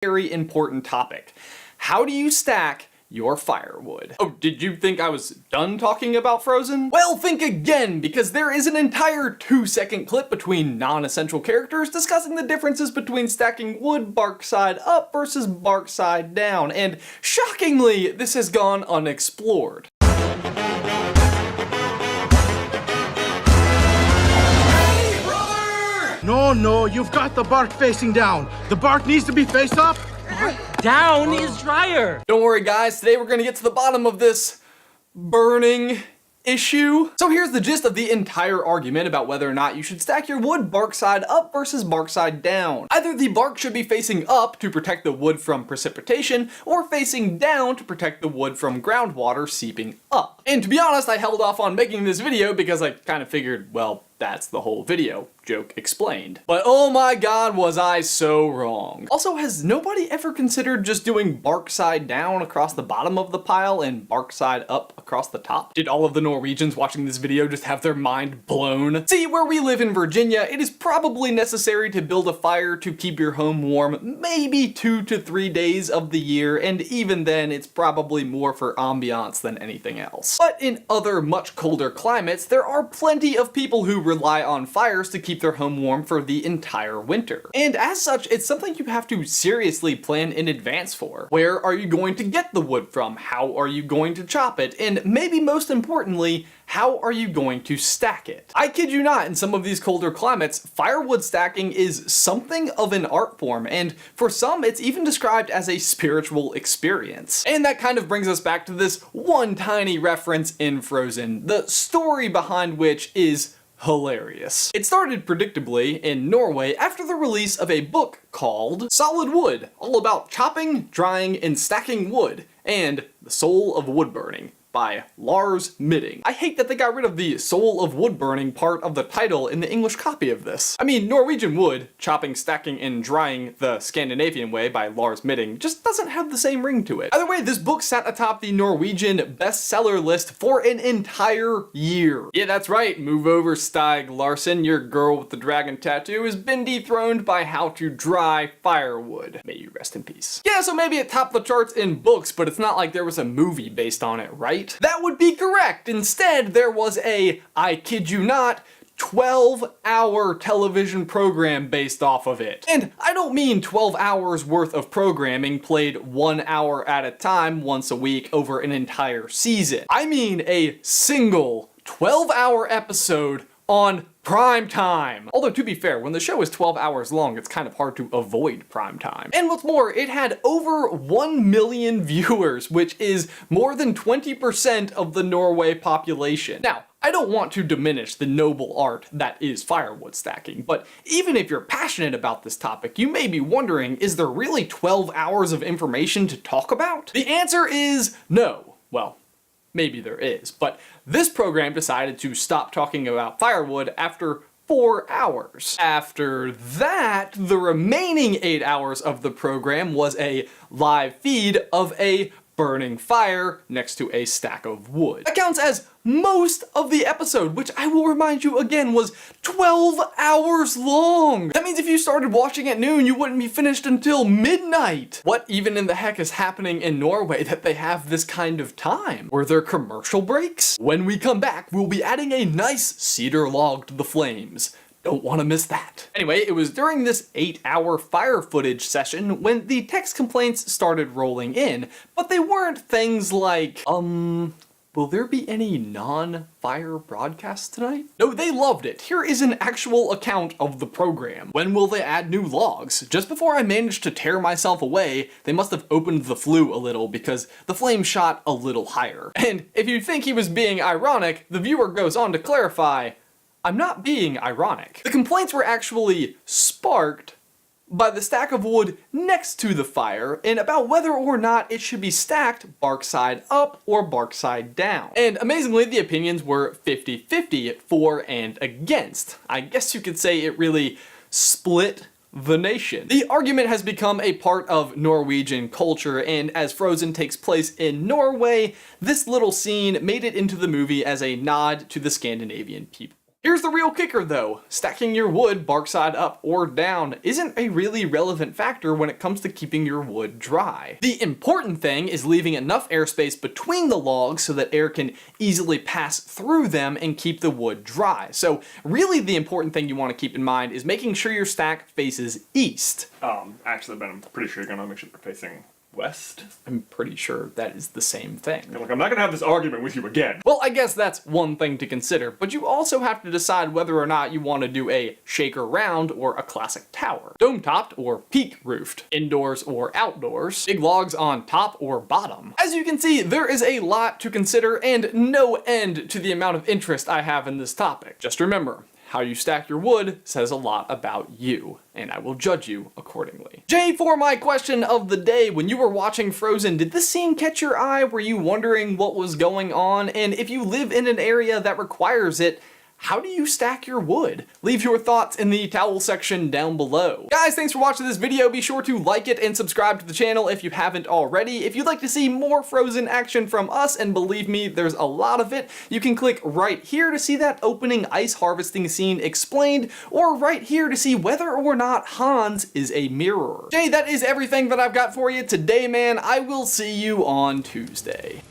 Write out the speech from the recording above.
very important topic. How do you stack your firewood? Oh, did you think I was done talking about Frozen? Well, think again, because there is an entire 2-second clip between non-essential characters discussing the differences between stacking wood bark side up versus bark side down, and shockingly, this has gone unexplored. Hey, brother! No, you've got the bark facing down. The bark needs to be face up. Down is drier. Don't worry guys, today we're gonna get to the bottom of this burning issue. So here's the gist of the entire argument about whether or not you should stack your wood bark side up versus bark side down. Either the bark should be facing up to protect the wood from precipitation, or facing down to protect the wood from groundwater seeping up. And to be honest, I held off on making this video because I kind of figured, well, that's the whole video. Joke explained. But oh my god, was I so wrong. Also, has nobody ever considered just doing bark side down across the bottom of the pile and bark side up across the top? Did all of the Norwegians watching this video just have their mind blown? See, where we live in Virginia, it is probably necessary to build a fire to keep your home warm maybe 2 to 3 days of the year, and even then it's probably more for ambiance than anything else. But in other much colder climates, there are plenty of people who rely on fires to keep their home warm for the entire winter. And as such, it's something you have to seriously plan in advance for. Where are you going to get the wood from? How are you going to chop it? And maybe most importantly, how are you going to stack it? I kid you not, in some of these colder climates, firewood stacking is something of an art form, and for some, it's even described as a spiritual experience. And that kind of brings us back to this one tiny reference in Frozen, the story behind which is hilarious. It started predictably in Norway after the release of a book called Solid Wood, all about chopping, drying, and stacking wood, and The Soul of Wood Burning by Lars Midting. I hate that they got rid of the soul of wood burning part of the title in the English copy of this. I mean, Norwegian wood, chopping, stacking, and drying the Scandinavian way by Lars Midting just doesn't have the same ring to it. Either way, this book sat atop the Norwegian bestseller list for an entire year. Yeah, that's right, move over Stig Larsson, your girl with the dragon tattoo has been dethroned by How to Dry Firewood. May you rest in peace. Yeah, so maybe it topped the charts in books, but it's not like there was a movie based on it, right? That would be correct. Instead, there was a, I kid you not, 12-hour television program based off of it. And I don't mean 12 hours worth of programming played 1 hour at a time once a week over an entire season. I mean a single 12-hour episode on prime time. Although to be fair, when the show is 12 hours long, it's kind of hard to avoid prime time. And what's more, it had over 1 million viewers, which is more than 20% of the Norway population. Now, I don't want to diminish the noble art that is firewood stacking, but even if you're passionate about this topic, you may be wondering, is there really 12 hours of information to talk about? The answer is no. Well, maybe there is, but this program decided to stop talking about firewood after 4 hours. After that, the remaining 8 hours of the program was a live feed of a burning fire next to a stack of wood. That counts as most of the episode, which I will remind you again was 12 hours long. That means if you started watching at noon, you wouldn't be finished until midnight. What even in the heck is happening in Norway that they have this kind of time? Were there commercial breaks? When we come back, we'll be adding a nice cedar log to the flames. Don't want to miss that. Anyway, it was during this 8-hour fire footage session when the text complaints started rolling in, but they weren't things like, will there be any non-fire broadcasts tonight? No, they loved it. Here is an actual account of the program. When will they add new logs? Just before I managed to tear myself away, they must have opened the flue a little because the flame shot a little higher. And if you think he was being ironic, the viewer goes on to clarify, I'm not being ironic. The complaints were actually sparked by the stack of wood next to the fire and about whether or not it should be stacked bark side up or bark side down. And amazingly, the opinions were 50-50 for and against. I guess you could say it really split the nation. The argument has become a part of Norwegian culture, and as Frozen takes place in Norway, this little scene made it into the movie as a nod to the Scandinavian people. Here's the real kicker though. Stacking your wood bark side up or down isn't a really relevant factor when it comes to keeping your wood dry. The important thing is leaving enough airspace between the logs so that air can easily pass through them and keep the wood dry. So really the important thing you want to keep in mind is making sure your stack faces east. Actually, Ben, I'm pretty sure you're gonna make sure they're facing west. I'm pretty sure that is the same thing. Look, I'm not gonna have this argument with you again. Well, I guess that's one thing to consider, but you also have to decide whether or not you want to do a shaker round or a classic tower. Dome-topped or peak-roofed. Indoors or outdoors. Big logs on top or bottom. As you can see, there is a lot to consider and no end to the amount of interest I have in this topic. Just remember, how you stack your wood says a lot about you, and I will judge you accordingly. Jay, for my question of the day, when you were watching Frozen, did this scene catch your eye? Were you wondering what was going on? And if you live in an area that requires it, how do you stack your wood? Leave your thoughts in the towel section down below. Guys, thanks for watching this video. Be sure to like it and subscribe to the channel if you haven't already. If you'd like to see more Frozen action from us, and believe me, there's a lot of it, you can click right here to see that opening ice harvesting scene explained, or right here to see whether or not Hans is a mirror. Jay, that is everything that I've got for you today, man. I will see you on Tuesday.